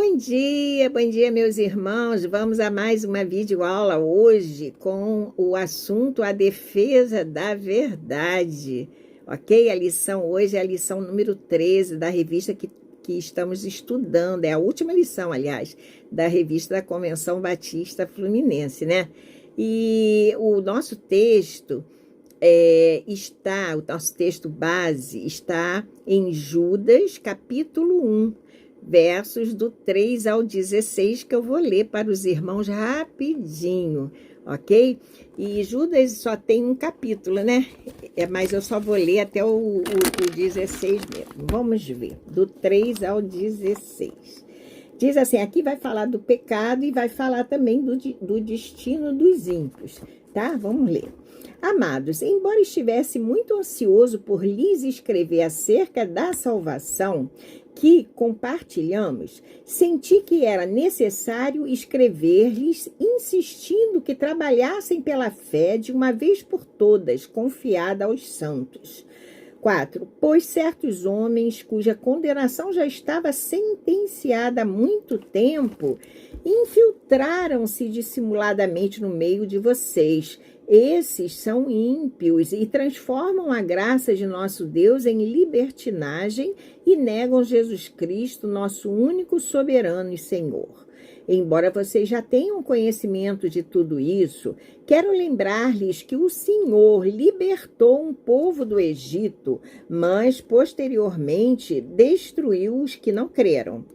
Bom dia, meus irmãos. Vamos a mais uma videoaula hoje com o assunto A Defesa da Verdade. Ok? A lição hoje é a lição número 13 da revista que estamos estudando. É a última lição, aliás, da revista da Convenção Batista Fluminense, né? E o nosso texto o nosso texto base está em Judas, capítulo 1. Versos do 3 ao 16, que eu vou ler para os irmãos rapidinho, ok? E Judas só tem um capítulo, né? Mas eu só vou ler até o 16 mesmo. Vamos ver, do 3 ao 16. Diz assim, aqui vai falar do pecado e vai falar também do destino dos ímpios, tá? Vamos ler. Amados, embora estivesse muito ansioso por lhes escrever acerca da salvação que compartilhamos, senti que era necessário escrever-lhes, insistindo que trabalhassem pela fé de uma vez por todas, confiada aos santos. 4. Pois certos homens, cuja condenação já estava sentenciada há muito tempo, infiltraram-se dissimuladamente no meio de vocês. Esses são ímpios e transformam a graça de nosso Deus em libertinagem e negam Jesus Cristo, nosso único soberano e Senhor. Embora vocês já tenham conhecimento de tudo isso, quero lembrar-lhes que o Senhor libertou um povo do Egito, mas posteriormente destruiu os que não creram.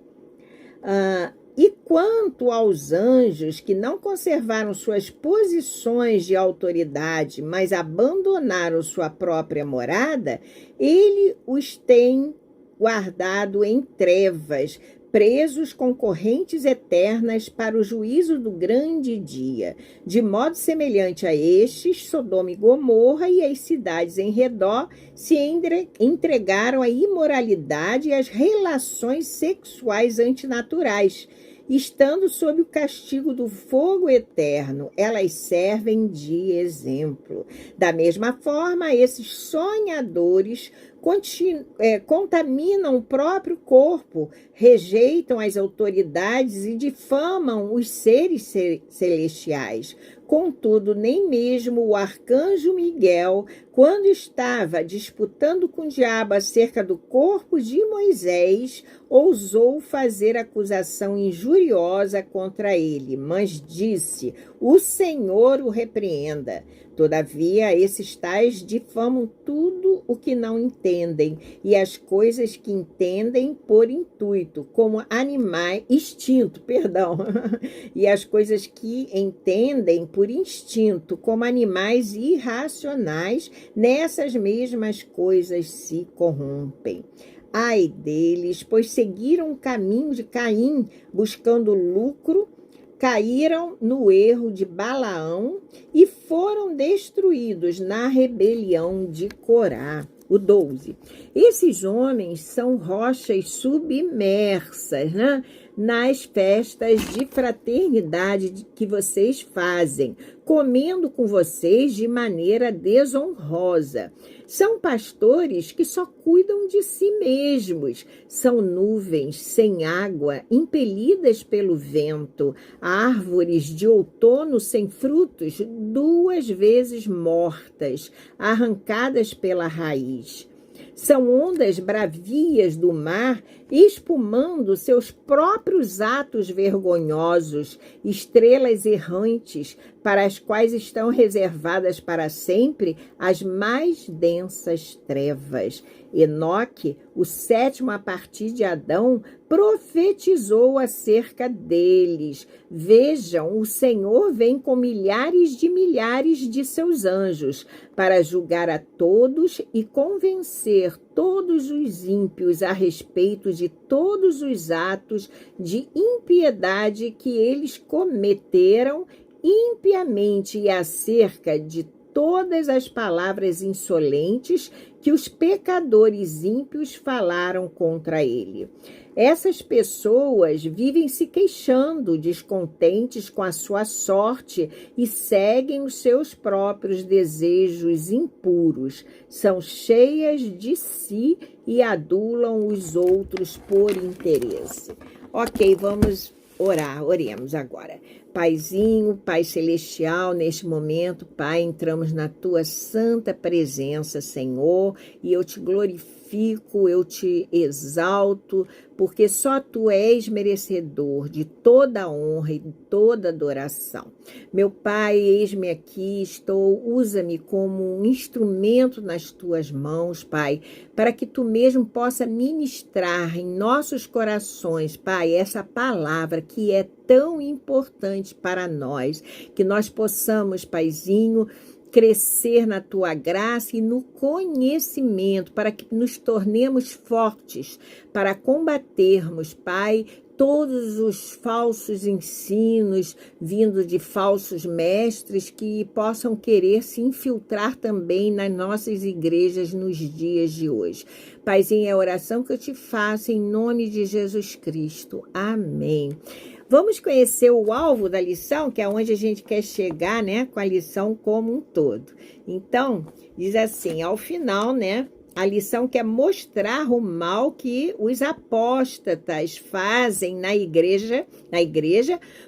E quanto aos anjos que não conservaram suas posições de autoridade, mas abandonaram sua própria morada, ele os tem guardado em trevas, presos com correntes eternas para o juízo do grande dia. De modo semelhante a estes, Sodoma e Gomorra e as cidades em redor se entregaram à imoralidade e às relações sexuais antinaturais. Estando sob o castigo do fogo eterno, elas servem de exemplo. Da mesma forma, esses sonhadores contaminam o próprio corpo, rejeitam as autoridades e difamam os seres celestiais. Contudo, nem mesmo o arcanjo Miguel, quando estava disputando com o diabo acerca do corpo de Moisés, ousou fazer acusação injuriosa contra ele, mas disse: o Senhor o repreenda. Todavia, esses tais difamam tudo o que não entendem, e as coisas que entendem por intuito, como e as coisas que entendem por instinto, como animais irracionais, nessas mesmas coisas se corrompem. Ai deles, pois seguiram o caminho de Caim, buscando lucro, caíram no erro de Balaão e foram destruídos na rebelião de Corá. O 12. Esses homens são rochas submersas, né? Nas festas de fraternidade que vocês fazem, comendo com vocês de maneira desonrosa. São pastores que só cuidam de si mesmos. São nuvens sem água, impelidas pelo vento, árvores de outono sem frutos, 2 vezes mortas, arrancadas pela raiz. São ondas bravias do mar, espumando seus próprios atos vergonhosos, estrelas errantes, para as quais estão reservadas para sempre as mais densas trevas. Enoque, o 7º a partir de Adão, profetizou acerca deles. Vejam, o Senhor vem com milhares de seus anjos para julgar a todos e convencer todos os ímpios a respeito de todos os atos de impiedade que eles cometeram impiamente e acerca de todas as palavras insolentes que os pecadores ímpios falaram contra ele. Essas pessoas vivem se queixando, descontentes com a sua sorte e seguem os seus próprios desejos impuros. São cheias de si e adulam os outros por interesse. Ok, vamos orar, oremos agora. Paizinho, Pai Celestial, neste momento, Pai, entramos na Tua santa presença, Senhor, e eu te glorifico, eu te exalto, porque só Tu és merecedor de toda honra e toda adoração. Meu Pai, eis-me aqui, usa-me como um instrumento nas Tuas mãos, Pai, para que Tu mesmo possa ministrar em nossos corações, Pai, essa palavra que é tão importante para nós, que nós possamos, Paizinho, crescer na Tua graça e no conhecimento, para que nos tornemos fortes, para combatermos, Pai, todos os falsos ensinos vindo de falsos mestres que possam querer se infiltrar também nas nossas igrejas nos dias de hoje. Paizinho, é a oração que eu te faço em nome de Jesus Cristo. Amém. Vamos conhecer o alvo da lição, que é onde a gente quer chegar, né, com a lição como um todo. Então, diz assim, ao final, né, a lição quer mostrar o mal que os apóstatas fazem na igreja,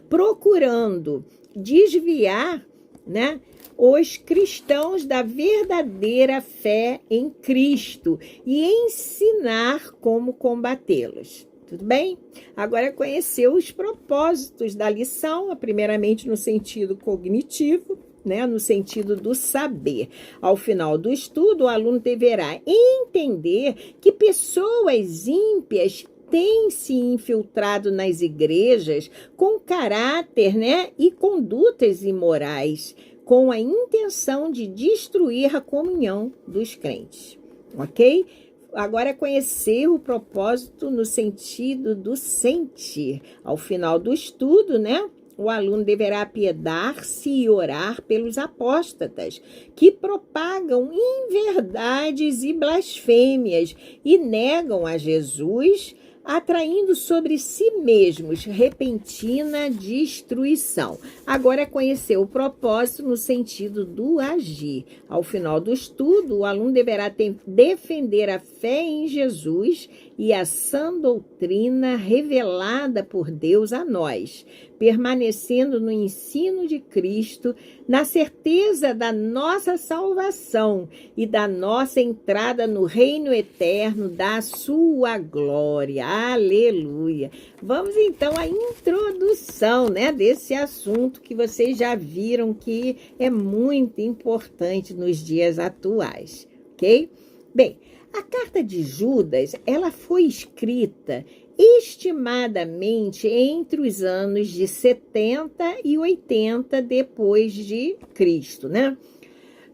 procurando desviar, né, os cristãos da verdadeira fé em Cristo e ensinar como combatê-los. Tudo bem? Agora conhecer os propósitos da lição, primeiramente no sentido cognitivo, né, no sentido do saber. Ao final do estudo, o aluno deverá entender que pessoas ímpias têm se infiltrado nas igrejas com caráter, né, e condutas imorais, com a intenção de destruir a comunhão dos crentes. Ok? Agora, conhecer o propósito no sentido do sentir. Ao final do estudo, né, o aluno deverá apiedar-se e orar pelos apóstatas, que propagam inverdades e blasfêmias e negam a Jesus, atraindo sobre si mesmos repentina destruição. Agora é conhecer o propósito no sentido do agir. Ao final do estudo, o aluno deverá defender a fé em Jesus e a sã doutrina revelada por Deus a nós, permanecendo no ensino de Cristo, na certeza da nossa salvação e da nossa entrada no reino eterno da sua glória. Aleluia! Vamos então à introdução, né, desse assunto que vocês já viram que é muito importante nos dias atuais, ok? Bem, a carta de Judas, ela foi escrita estimadamente entre os anos de 70 e 80 depois de Cristo, né?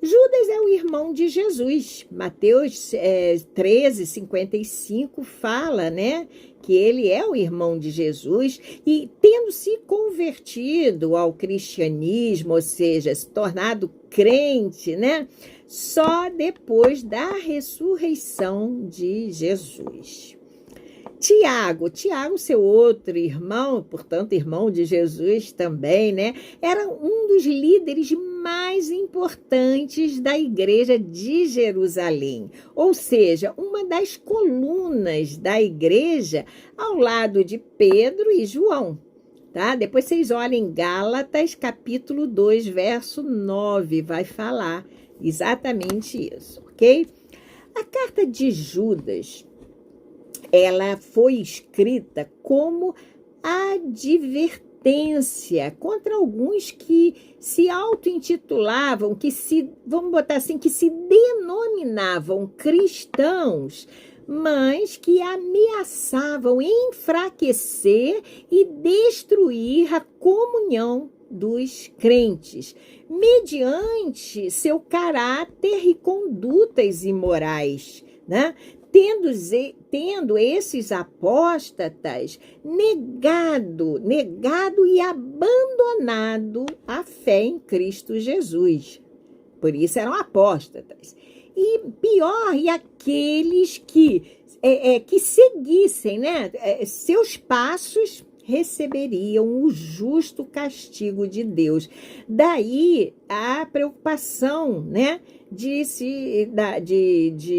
Judas é o irmão de Jesus. Mateus 13:55 fala, né, que ele é o irmão de Jesus e tendo se convertido ao cristianismo, ou seja, se tornado crente, né, só depois da ressurreição de Jesus. Tiago, seu outro irmão, portanto, irmão de Jesus também, né? Era um dos líderes mais importantes da igreja de Jerusalém. Ou seja, uma das colunas da igreja ao lado de Pedro e João. Tá? Depois vocês olhem Gálatas, capítulo 2, verso 9, vai falar exatamente isso, ok? A carta de Judas, ela foi escrita como advertência contra alguns que se auto-intitulavam, vamos botar assim, que se denominavam cristãos, mas que ameaçavam enfraquecer e destruir a comunhão dos crentes, mediante seu caráter e condutas imorais, né? Tendo esses apóstatas negado e abandonado a fé em Cristo Jesus. Por isso eram apóstatas. E pior, e aqueles que seguissem, né, seus passos, receberiam o justo castigo de Deus. Daí a preocupação, né, de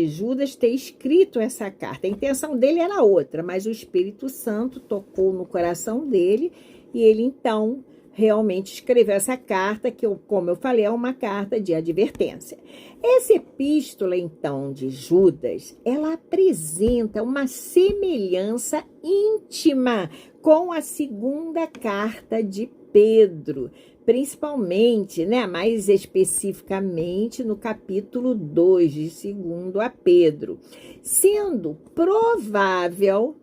Judas ter escrito essa carta. A intenção dele era outra, mas o Espírito Santo tocou no coração dele e ele então realmente escreveu essa carta, que, como eu falei, é uma carta de advertência. Essa epístola, então, de Judas, ela apresenta uma semelhança íntima com a segunda carta de Pedro, principalmente, né, mais especificamente no capítulo 2 de 2 a Pedro, sendo provável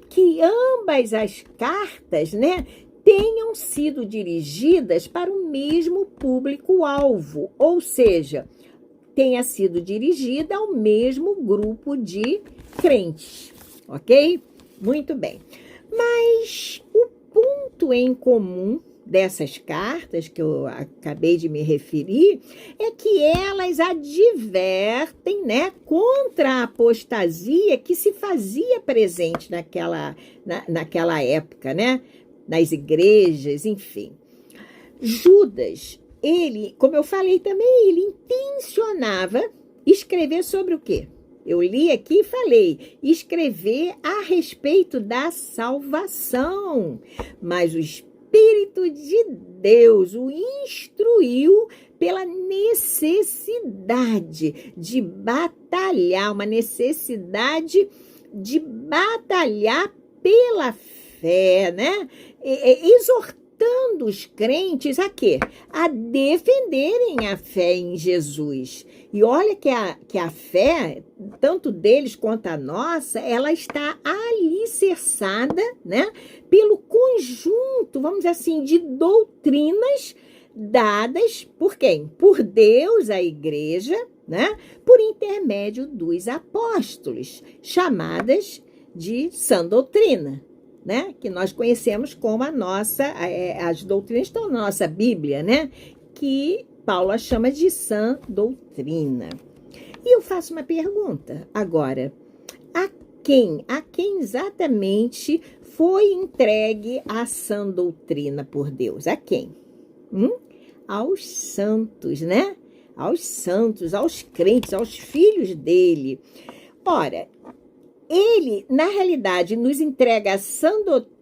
que ambas as cartas, né, tenham sido dirigidas para o mesmo público-alvo, ou seja, tenha sido dirigida ao mesmo grupo de crentes, ok? Muito bem. Mas o ponto em comum dessas cartas que eu acabei de me referir é que elas advertem, né, contra a apostasia que se fazia presente naquela época, né, nas igrejas, enfim. Judas, ele, como eu falei também, ele intencionava escrever sobre o quê? Eu li aqui e falei, escrever a respeito da salvação, mas o Espírito de Deus o instruiu pela necessidade de batalhar, uma necessidade de batalhar pela fé, né? Exortando os crentes a quê? A defenderem a fé em Jesus. E olha que a fé, tanto deles quanto a nossa, ela está alicerçada, né, pelo conjunto, vamos dizer assim, de doutrinas dadas por quem? Por Deus, a igreja, né, por intermédio dos apóstolos, chamadas de sã doutrina, né, que nós conhecemos como as doutrinas estão na nossa Bíblia, né, que Paulo chama de sã doutrina. E eu faço uma pergunta agora. A quem exatamente foi entregue a sã doutrina por Deus? A quem? Aos santos, né? Aos santos, aos crentes, aos filhos dele. Ora, ele, na realidade, nos entrega a sã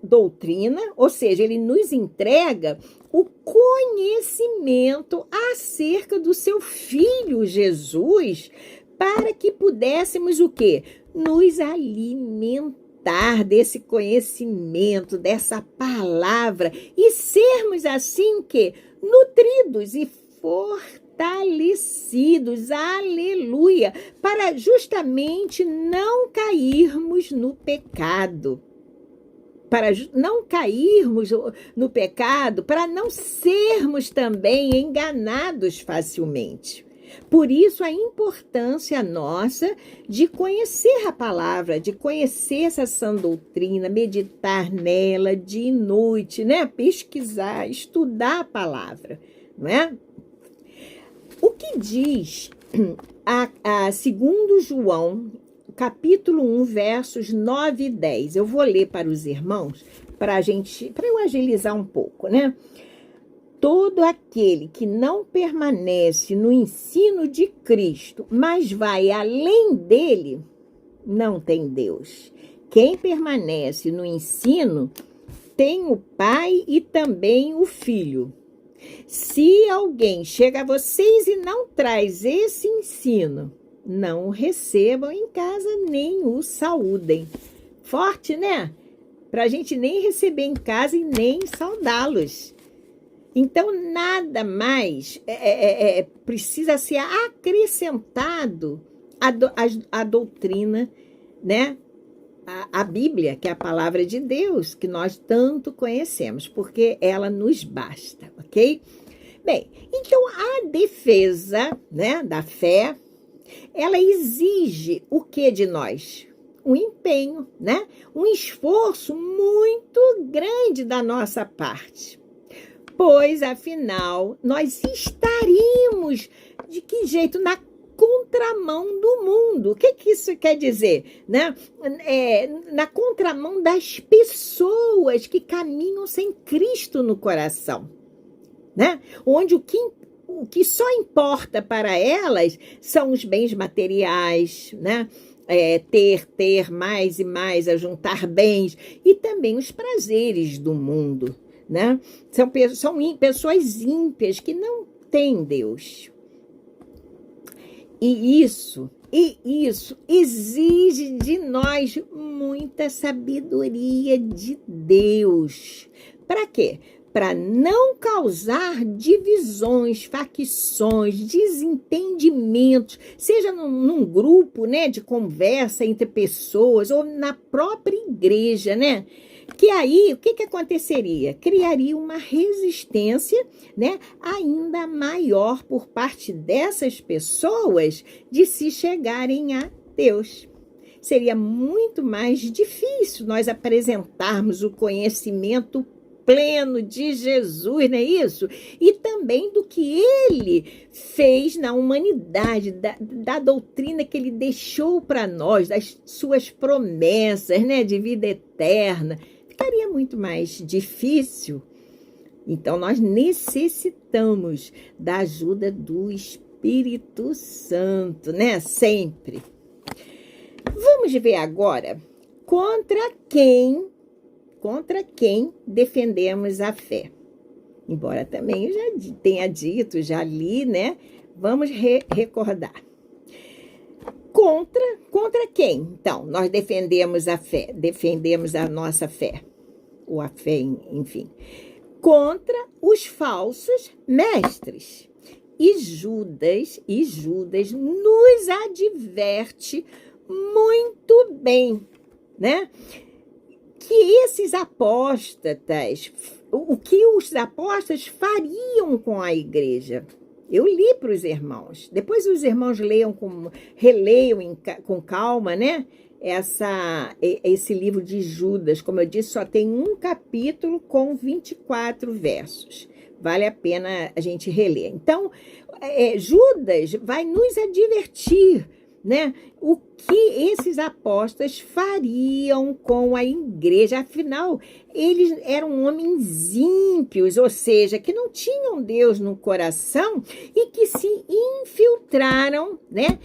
doutrina, ou seja, ele nos entrega o conhecimento acerca do seu Filho Jesus, para que pudéssemos o quê? Nos alimentar desse conhecimento, dessa palavra, e sermos assim o quê? Nutridos e fortalecidos, aleluia, para justamente não cairmos no pecado. Para não cairmos no pecado, para não sermos também enganados facilmente. Por isso, a importância nossa de conhecer a palavra, de conhecer essa sã doutrina, meditar nela dia e noite, né? Pesquisar, estudar a palavra, não é? O que diz segundo João, capítulo 1, versos 9 e 10. Eu vou ler para os irmãos, para eu agilizar um pouco, né? Todo aquele que não permanece no ensino de Cristo, mas vai além dele, não tem Deus. Quem permanece no ensino tem o Pai e também o Filho. Se alguém chega a vocês e não traz esse ensino, não o recebam em casa nem o saúdem. Forte, né? Para a gente nem receber em casa e nem saudá-los. Então, nada mais precisa ser acrescentado à doutrina, né? A Bíblia, que é a palavra de Deus, que nós tanto conhecemos, porque ela nos basta, ok? Bem, então a defesa, né, da fé, ela exige o que de nós? Um empenho, né? Um esforço muito grande da nossa parte. Pois, afinal, nós estaríamos, de que jeito? Na contramão do mundo. O que isso quer dizer? Né? Na contramão das pessoas que caminham sem Cristo no coração. Né? Onde o que só importa para elas são os bens materiais, né? Ter mais e mais, a juntar bens, e também os prazeres do mundo. Né? São pessoas ímpias que não têm Deus. E isso exige de nós muita sabedoria de Deus. Para quê? Para não causar divisões, facções, desentendimentos, seja num grupo, né, de conversa entre pessoas ou na própria igreja, né? Que aí, o que aconteceria? Criaria uma resistência, né, ainda maior por parte dessas pessoas de se chegarem a Deus. Seria muito mais difícil nós apresentarmos o conhecimento pleno de Jesus, não é isso? E também do que ele fez na humanidade, da doutrina que ele deixou para nós, das suas promessas, né, de vida eterna. Ficaria muito mais difícil. Então, nós necessitamos da ajuda do Espírito Santo, né? Sempre. Vamos ver agora contra quem defendemos a fé. Embora também eu já tenha dito, já li, né? Vamos recordar. Contra quem? Então, nós defendemos a fé, defendemos a nossa fé, ou a fé, enfim. Contra os falsos mestres. E Judas nos adverte muito bem, né? Que esses apóstatas, o que os apóstolos fariam com a igreja. Eu li para os irmãos. Depois os irmãos releiam com calma, né? Esse livro de Judas. Como eu disse, só tem um capítulo com 24 versos. Vale a pena a gente reler. Então, Judas vai nos advertir, né, o que esses apóstolos fariam com a igreja. Afinal, eles eram homens ímpios, ou seja, que não tinham Deus no coração e que se infiltraram, né?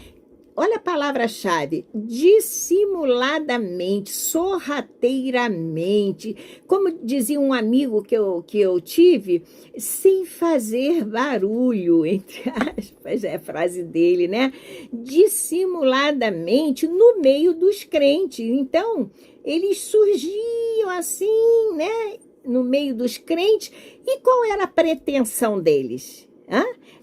Olha a palavra-chave, dissimuladamente, sorrateiramente, como dizia um amigo que eu tive, sem fazer barulho, entre aspas, é a frase dele, né? Dissimuladamente no meio dos crentes. Então, eles surgiam assim, né? No meio dos crentes. E qual era a pretensão deles?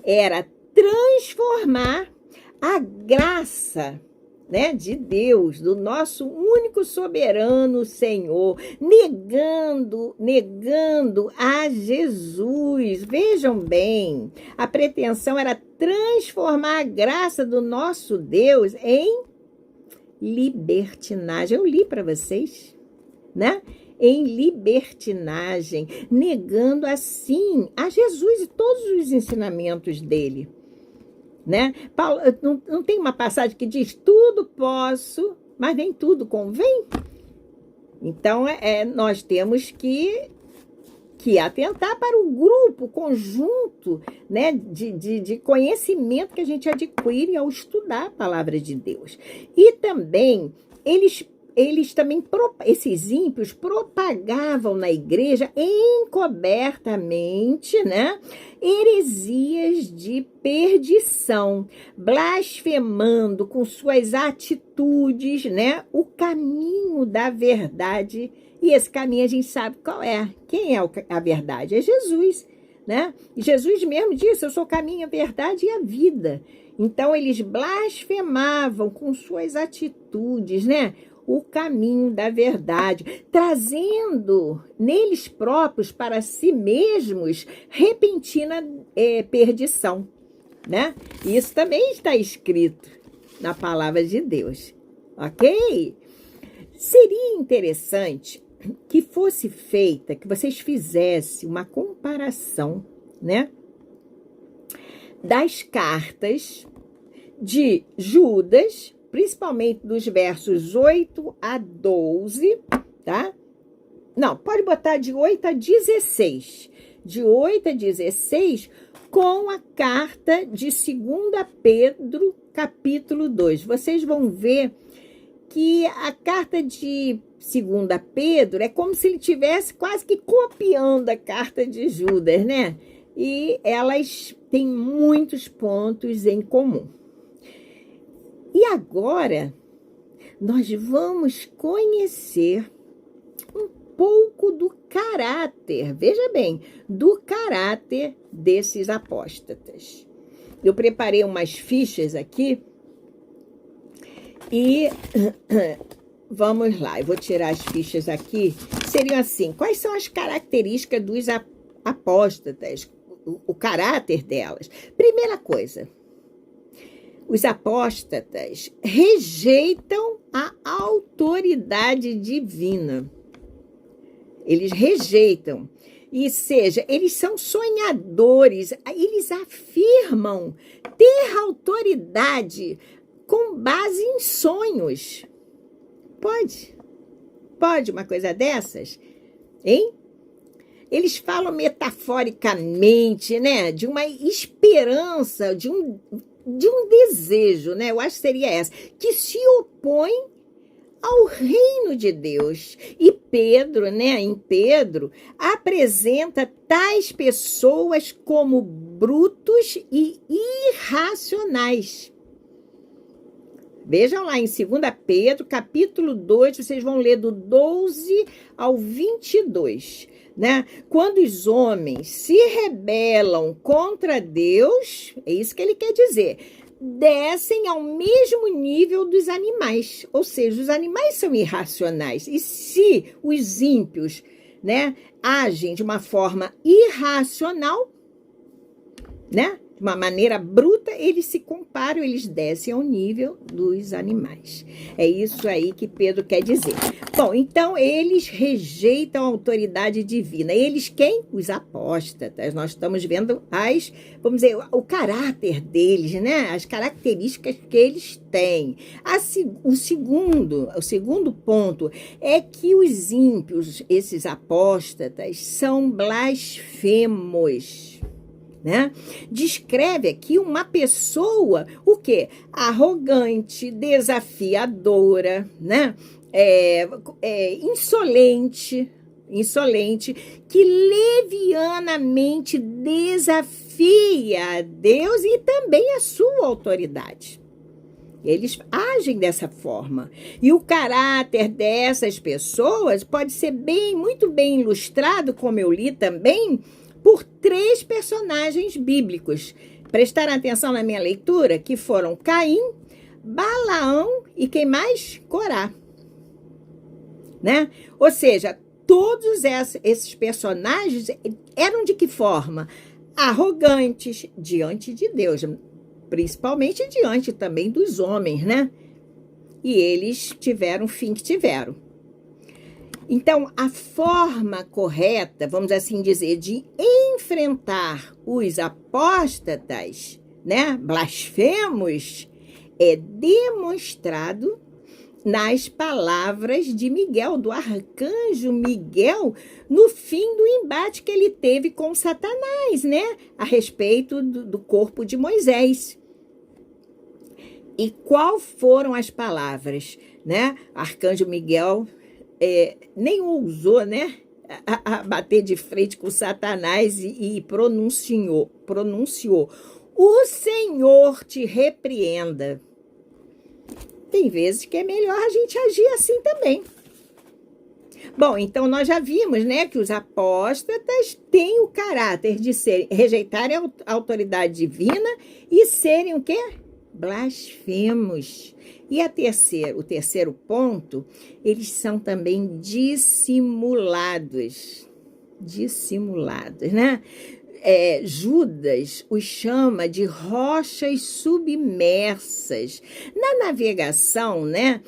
Era transformar a graça, né, de Deus, do nosso único soberano Senhor, negando a Jesus. Vejam bem, a pretensão era transformar a graça do nosso Deus em libertinagem. Eu li para vocês, né? Em libertinagem, negando assim a Jesus e todos os ensinamentos dele. Né? Paulo, não tem uma passagem que diz tudo posso, mas nem tudo convém? Então, nós temos que atentar para o grupo, o conjunto, né, de conhecimento que a gente adquire ao estudar a palavra de Deus. E também, esses ímpios propagavam na igreja encobertamente, né, heresias de perdição, blasfemando com suas atitudes, né, o caminho da verdade. E esse caminho a gente sabe qual é. Quem é a verdade? É Jesus, né? E Jesus mesmo disse: eu sou o caminho, a verdade e a vida. Então, eles blasfemavam com suas atitudes, né, o caminho da verdade, trazendo neles próprios para si mesmos repentina perdição, né? Isso também está escrito na palavra de Deus, ok? Seria interessante que fosse feita, que vocês fizessem uma comparação, né, das cartas de Judas, principalmente dos versos 8 a 12, tá? Não, pode botar de 8 a 16. De 8 a 16, com a carta de 2 Pedro, capítulo 2. Vocês vão ver que a carta de 2 Pedro é como se ele estivesse quase que copiando a carta de Judas, né? E elas têm muitos pontos em comum. E agora, nós vamos conhecer um pouco do caráter, veja bem, do caráter desses apóstatas. Eu preparei umas fichas aqui e vamos lá, eu vou tirar as fichas aqui. Seriam assim, quais são as características dos apóstatas, o caráter delas? Primeira coisa, os apóstatas rejeitam a autoridade divina. Eles rejeitam. E seja, eles são sonhadores, eles afirmam ter autoridade com base em sonhos. Pode uma coisa dessas? Hein? Eles falam metaforicamente, né? De uma esperança, de um desejo, né? Eu acho que seria essa, que se opõe ao reino de Deus. E Pedro, né? Em Pedro, apresenta tais pessoas como brutos e irracionais. Vejam lá em 2 Pedro, capítulo 2, vocês vão ler do 12 ao 22, né? Quando os homens se rebelam contra Deus, é isso que ele quer dizer, descem ao mesmo nível dos animais, ou seja, os animais são irracionais. E se os ímpios, né, agem de uma forma irracional, né, de uma maneira bruta, eles se comparam, eles descem ao nível dos animais. É isso aí que Pedro quer dizer. Bom, então eles rejeitam a autoridade divina. Eles quem? Os apóstatas. Nós estamos vendo vamos dizer, o caráter deles, né? As características que eles têm. O segundo ponto é que os ímpios, esses apóstatas, são blasfemos. Né? Descreve aqui uma pessoa, o quê? Arrogante, desafiadora, né? Insolente, que levianamente desafia a Deus e também a sua autoridade. Eles agem dessa forma. E o caráter dessas pessoas pode ser muito bem ilustrado, como eu li também, por 3 personagens bíblicos. Prestaram atenção na minha leitura? Que foram Caim, Balaão e quem mais? Corá. Né? Ou seja, todos esses personagens eram de que forma? Arrogantes diante de Deus, principalmente diante também dos homens, né? E eles tiveram o fim que tiveram. Então, a forma correta, vamos assim dizer, de enfrentar os apóstatas, né, blasfemos, é demonstrado nas palavras de Miguel, do arcanjo Miguel, no fim do embate que ele teve com Satanás, né, a respeito do corpo de Moisés. E qual foram as palavras, né? Arcanjo Miguel nem ousou, né, a bater de frente com Satanás e pronunciou, o Senhor te repreenda. Tem vezes que é melhor a gente agir assim também. Bom, então nós já vimos, né, que os apóstatas têm o caráter de rejeitarem a autoridade divina e serem o quê? Blasfemos. E o terceiro ponto, eles são também dissimulados, né? Judas os chama de rochas submersas. Na navegação, né,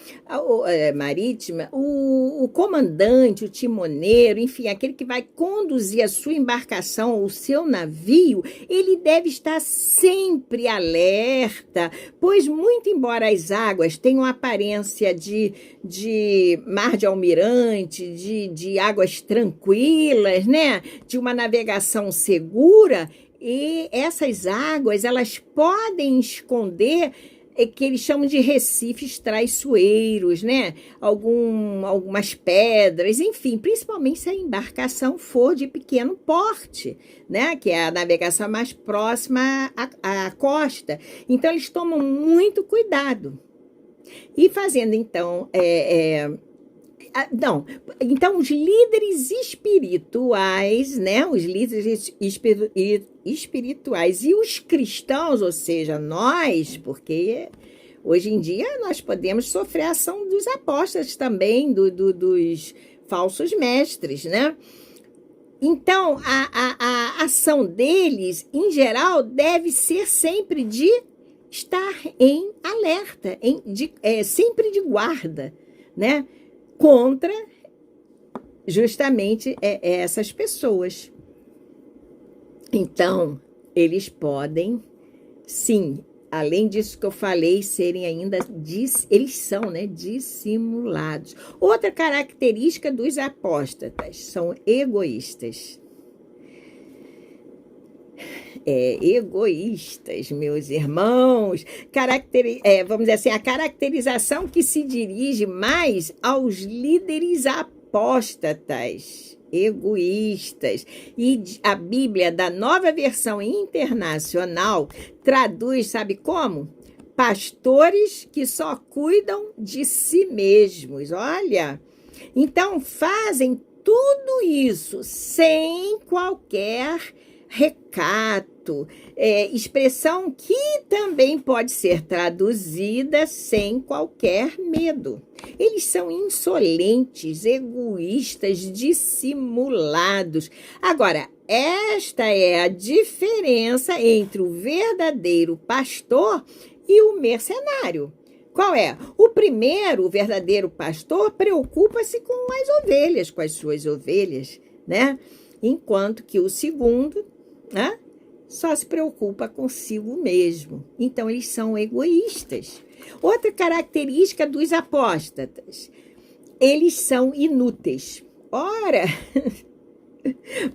marítima, o comandante, o timoneiro, enfim, aquele que vai conduzir a sua embarcação, o seu navio, ele deve estar sempre alerta, pois muito embora as águas tenham aparência de mar de almirante, de águas tranquilas, né, de uma navegação segura, e essas águas, elas podem esconder que eles chamam de recifes traiçoeiros, né? Algumas pedras, enfim, principalmente se a embarcação for de pequeno porte, né? Que é a navegação mais próxima à costa. Então, eles tomam muito cuidado. E fazendo, então, então, os líderes espirituais, né? Os líderes espirituais e os cristãos, ou seja, nós, porque hoje em dia nós podemos sofrer a ação dos apóstolos também, dos falsos mestres, né? Então, a ação deles, em geral, deve ser sempre de estar em alerta, sempre de guarda, né? Contra justamente essas pessoas. Então, eles podem, sim, além disso que eu falei, serem ainda, eles são, né, dissimulados. Outra característica dos apóstatas, são egoístas. Egoístas, meus irmãos, vamos dizer assim, a caracterização que se dirige mais aos líderes apóstatas, egoístas. E a Bíblia, da Nova Versão Internacional, traduz, sabe como? Pastores que só cuidam de si mesmos. Olha, então fazem tudo isso sem qualquer recato, expressão que também pode ser traduzida sem qualquer medo. Eles são insolentes, egoístas, dissimulados. Agora, esta é a diferença entre o verdadeiro pastor e o mercenário. Qual é? O primeiro, o verdadeiro pastor, preocupa-se com as ovelhas, com as suas ovelhas, né? Enquanto que o segundo, né, só se preocupa consigo mesmo. Então, eles são egoístas. Outra característica dos apóstatas, eles são inúteis. Ora,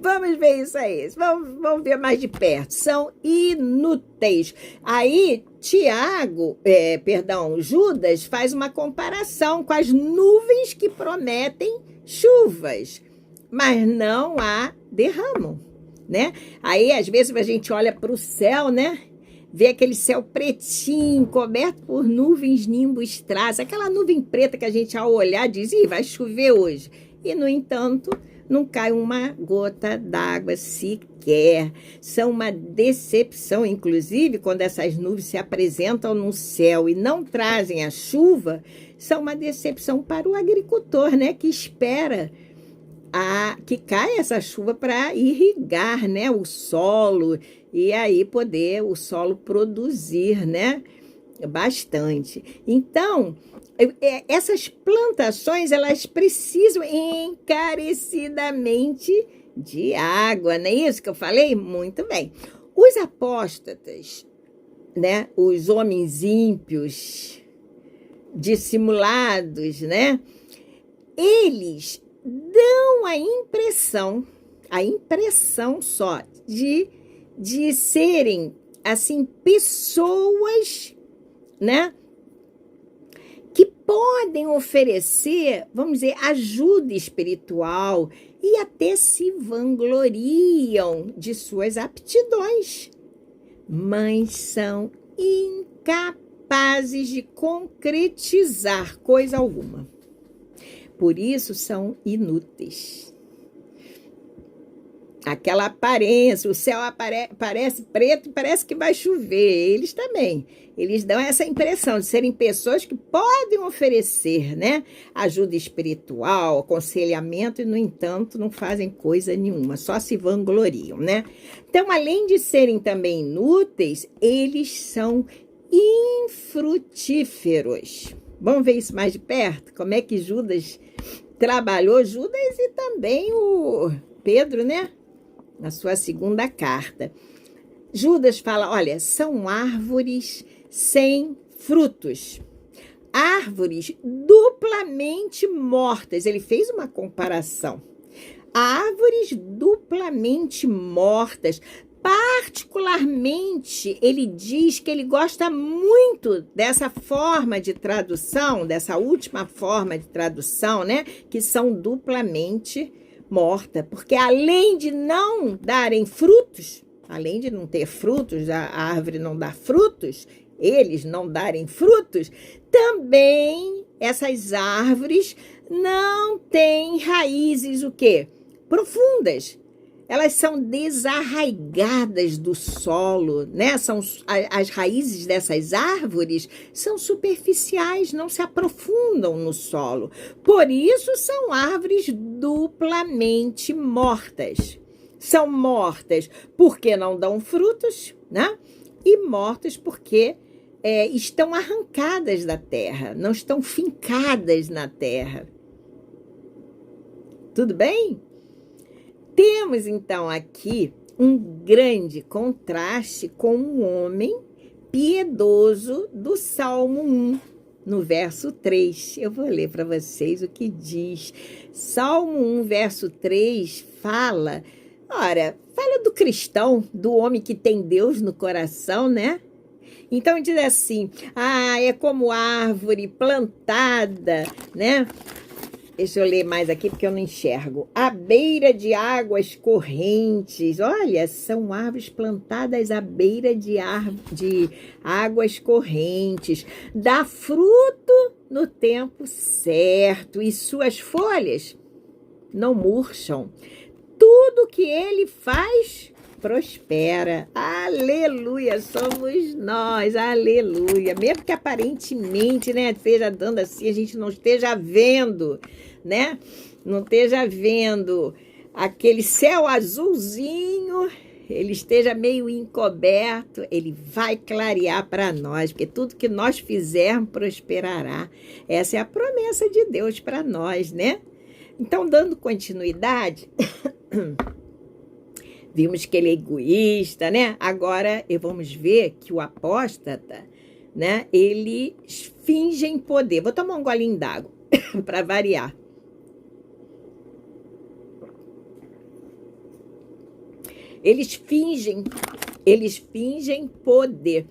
vamos ver isso aí, vamos ver mais de perto. São inúteis. Aí, Judas faz uma comparação com as nuvens que prometem chuvas, mas não a derramam, né? Aí, às vezes, a gente olha para o céu, né? Vê aquele céu pretinho, coberto por nuvens, nimbos, traços, aquela nuvem preta que a gente, ao olhar, diz, vai chover hoje. E, no entanto, não cai uma gota d'água sequer. São uma decepção, inclusive, quando essas nuvens se apresentam no céu e não trazem a chuva, são uma decepção para o agricultor, né? Que espera que caia essa chuva para irrigar, né, o solo e aí poder o solo produzir, né, bastante. Então, essas plantações, elas precisam encarecidamente de água, não é isso que eu falei? Muito bem. Os apóstatas, né, os homens ímpios, dissimulados, né, eles dão a impressão só de serem, assim, pessoas, né, que podem oferecer, vamos dizer, ajuda espiritual e até se vangloriam de suas aptidões, mas são incapazes de concretizar coisa alguma. Por isso são inúteis. aquela aparência, o céu parece preto e parece que vai chover. Eles também, eles dão essa impressão de serem pessoas que podem oferecer, né, ajuda espiritual, aconselhamento e, no entanto, não fazem coisa nenhuma, só se vangloriam, né? Então, além de serem também inúteis, eles são infrutíferos. Vamos ver isso mais de perto? Como é que Judas trabalhou? Judas e também o Pedro, né? Na sua segunda carta. Judas fala, olha, são árvores sem frutos. Árvores duplamente mortas. Ele fez uma comparação. Árvores duplamente mortas. Particularmente, ele diz que ele gosta muito dessa forma de tradução, dessa última forma de tradução, né? Que são duplamente mortas. Porque além de não darem frutos, além de não ter frutos, a árvore não dá frutos, eles não darem frutos, também essas árvores não têm raízes, o quê? Profundas. Elas são desarraigadas do solo, né? As raízes dessas árvores são superficiais, não se aprofundam no solo. Por isso são árvores duplamente mortas. São mortas porque não dão frutos, né? E mortas porque estão arrancadas da terra, não estão fincadas na terra. Tudo bem? Temos, então, aqui um grande contraste com o homem piedoso do Salmo 1, no verso 3. Eu vou ler para vocês o que diz. Salmo 1, verso 3, fala do cristão, do homem que tem Deus no coração, né? Então, diz assim, é como árvore plantada, né? Deixa eu ler mais aqui, porque eu não enxergo. À beira de águas correntes. Olha, são árvores plantadas à beira de águas correntes. Dá fruto no tempo certo e suas folhas não murcham. Tudo que ele faz prospera. Aleluia, somos nós, aleluia. Mesmo que aparentemente, né, esteja dando assim, a gente não esteja vendo, né? Não esteja vendo aquele céu azulzinho, ele esteja meio encoberto, ele vai clarear para nós, porque tudo que nós fizermos prosperará. Essa é a promessa de Deus para nós, né? Então, dando continuidade, vimos que ele é egoísta, né? Agora, vamos ver que o apóstata, né? Ele finge em poder. Vou tomar um golinho d'água para variar. Eles fingem poder.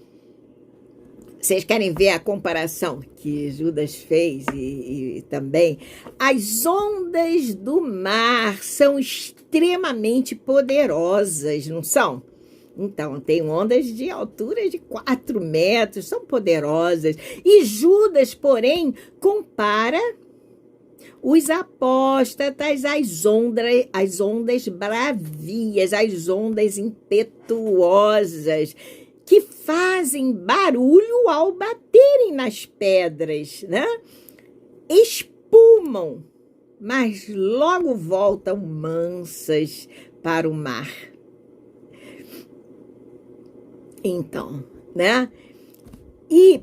Vocês querem ver a comparação que Judas fez e também? As ondas do mar são extremamente poderosas, não são? Então, tem ondas de altura de 4 metros, são poderosas. E Judas, porém, compara os apóstatas às ondas bravias, às ondas impetuosas, que fazem barulho ao baterem nas pedras, né? Espumam, mas logo voltam mansas para o mar. Então, né? E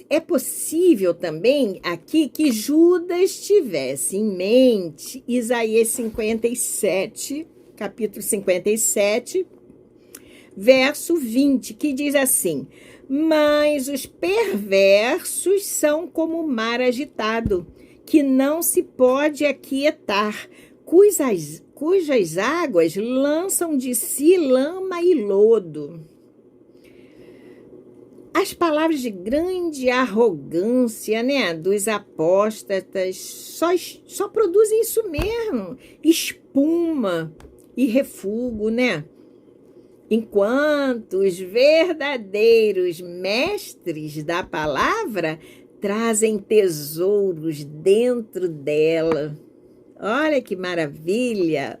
é possível também aqui que Judas tivesse em mente Isaías 57, capítulo 57, verso 20, que diz assim: mas os perversos são como o mar agitado, que não se pode aquietar, cujas águas lançam de si lama e lodo. As palavras de grande arrogância, né, dos apóstatas só produzem isso mesmo, espuma e refúgio, né? Enquanto os verdadeiros mestres da palavra trazem tesouros dentro dela. Olha que maravilha!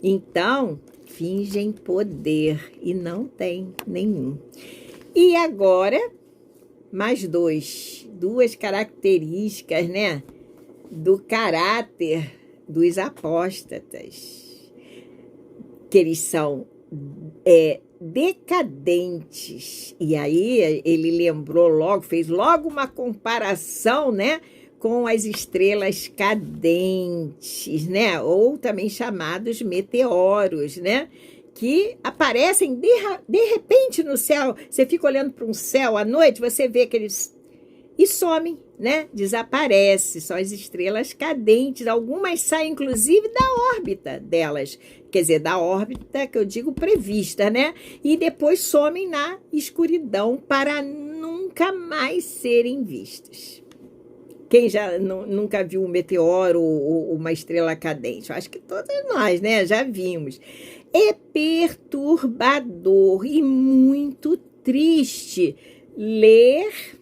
Então, fingem poder e não tem nenhum. E agora, mais duas características, né, do caráter dos apóstatas, que eles são decadentes. E aí ele lembrou logo, fez logo uma comparação, né, com as estrelas cadentes, né, ou também chamados meteoros, né, que aparecem de repente no céu. Você fica olhando para um céu à noite, você vê que eles e somem, né? Desaparece, são as estrelas cadentes. Algumas saem, inclusive, da órbita delas. Quer dizer, da órbita que eu digo prevista, né? E depois somem na escuridão para nunca mais serem vistas. Quem já nunca viu um meteoro ou uma estrela cadente? Eu acho que todos nós, né? Já vimos. É perturbador e muito triste ler,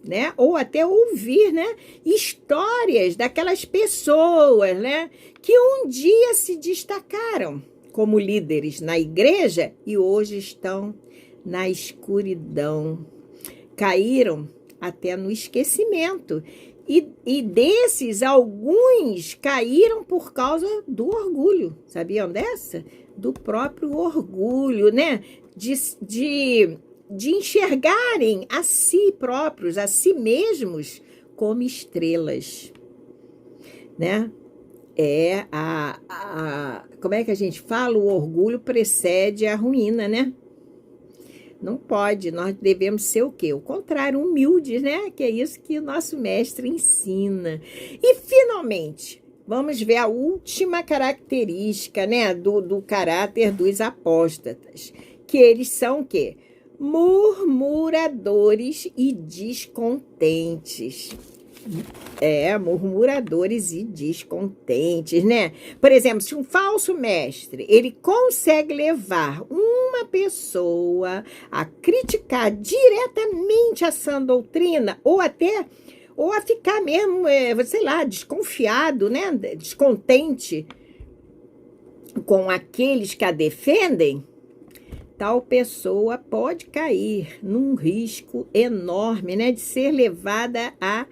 né, ou até ouvir, né, histórias daquelas pessoas, né, que um dia se destacaram como líderes na igreja e hoje estão na escuridão. Caíram até no esquecimento. E desses, alguns caíram por causa do orgulho. Sabiam dessa? Do próprio orgulho, né? De enxergarem a si próprios, a si mesmos, como estrelas, né? Como é que a gente fala? O orgulho precede a ruína, né? Não pode, nós devemos ser o quê? O contrário, humildes, né? Que é isso que o nosso mestre ensina. E, finalmente, vamos ver a última característica, né? Do caráter dos apóstatas, que eles são o quê? Murmuradores e descontentes. Murmuradores e descontentes, né? Por exemplo, se um falso mestre, ele consegue levar uma pessoa a criticar diretamente a sã doutrina, ou a ficar mesmo, sei lá, desconfiado, né? Descontente com aqueles que a defendem, tal pessoa pode cair num risco enorme, né? De ser levada a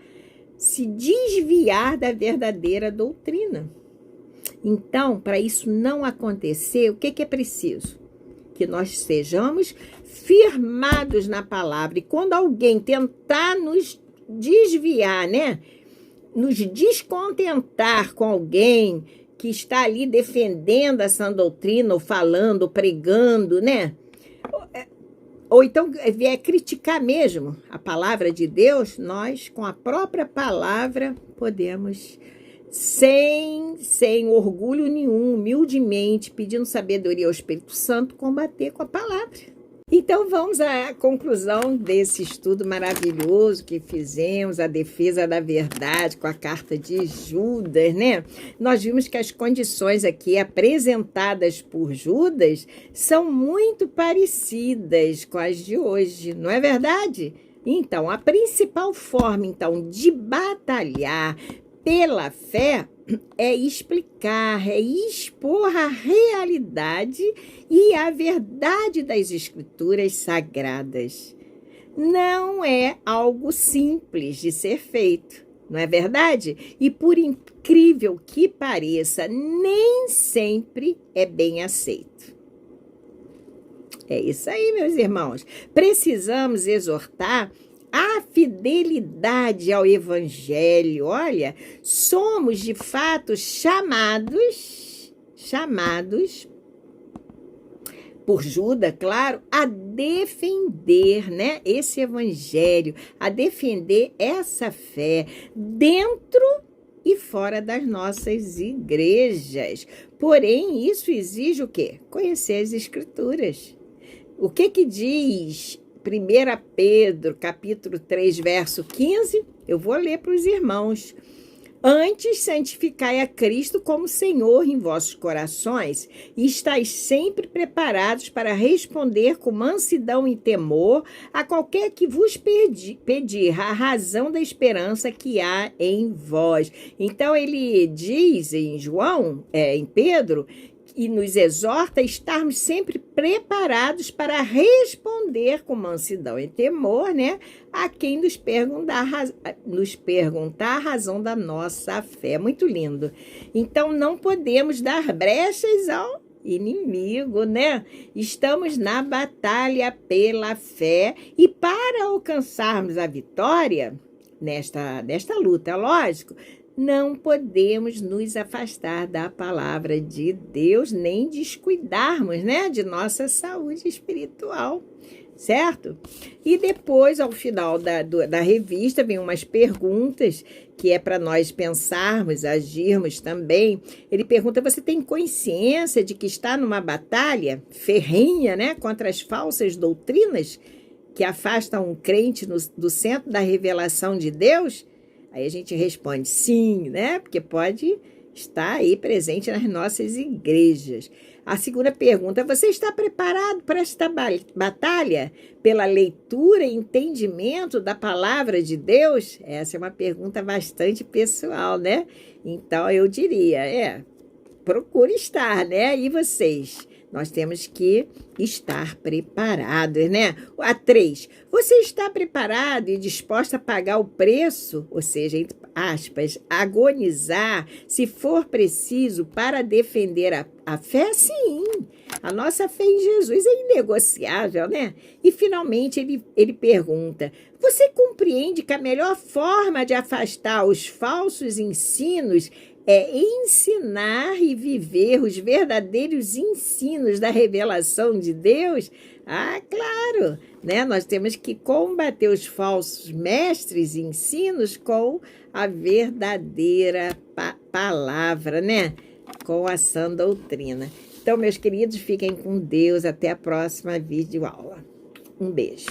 se desviar da verdadeira doutrina. Então, para isso não acontecer, o que é preciso? Que nós sejamos firmados na palavra. E quando alguém tentar nos desviar, né? Nos descontentar com alguém que está ali defendendo a sã doutrina, ou falando, ou pregando, né? Ou então vier criticar mesmo a palavra de Deus, nós, com a própria palavra, podemos, sem orgulho nenhum, humildemente, pedindo sabedoria ao Espírito Santo, combater com a palavra. Então, vamos à conclusão desse estudo maravilhoso que fizemos, a defesa da verdade com a carta de Judas, né? Nós vimos que as condições aqui apresentadas por Judas são muito parecidas com as de hoje, não é verdade? Então, a principal forma, então, de batalhar pela fé é explicar, é expor a realidade e a verdade das Escrituras Sagradas. Não é algo simples de ser feito, não é verdade? E por incrível que pareça, nem sempre é bem aceito. É isso aí, meus irmãos. Precisamos exortar a fidelidade ao Evangelho. Olha, somos de fato chamados por Judas, claro, a defender, né, esse Evangelho, a defender essa fé dentro e fora das nossas igrejas. Porém, isso exige o quê? Conhecer as Escrituras. O que diz 1 Pedro, capítulo 3, verso 15, eu vou ler para os irmãos. Antes, santificai a Cristo como Senhor em vossos corações, e estáis sempre preparados para responder com mansidão e temor a qualquer que vos pedir a razão da esperança que há em vós. Então, ele diz em João, em Pedro, e nos exorta a estarmos sempre preparados para responder com mansidão e temor, né, a quem nos perguntar a razão da nossa fé. Muito lindo. Então, não podemos dar brechas ao inimigo, né? Estamos na batalha pela fé e para alcançarmos a vitória nesta luta, lógico, não podemos nos afastar da palavra de Deus, nem descuidarmos, né, de nossa saúde espiritual, certo? E depois, ao final da revista, vem umas perguntas que é para nós pensarmos, agirmos também. Ele pergunta, você tem consciência de que está numa batalha ferrenha, né, contra as falsas doutrinas que afastam um crente do centro da revelação de Deus? Aí a gente responde sim, né? Porque pode estar aí presente nas nossas igrejas. A segunda pergunta, você está preparado para esta batalha pela leitura e entendimento da palavra de Deus? Essa é uma pergunta bastante pessoal, né? Então eu diria, procure estar, né? E vocês? Nós temos que estar preparados, né? A 3, você está preparado e disposto a pagar o preço, ou seja, entre aspas, agonizar, se for preciso, para defender a fé? Sim, a nossa fé em Jesus é inegociável, né? E, finalmente, ele pergunta, você compreende que a melhor forma de afastar os falsos ensinos é ensinar e viver os verdadeiros ensinos da revelação de Deus? Ah, claro, né? Nós temos que combater os falsos mestres e ensinos com a verdadeira palavra, né? Com a sã doutrina. Então, meus queridos, fiquem com Deus. Até a próxima videoaula. Um beijo.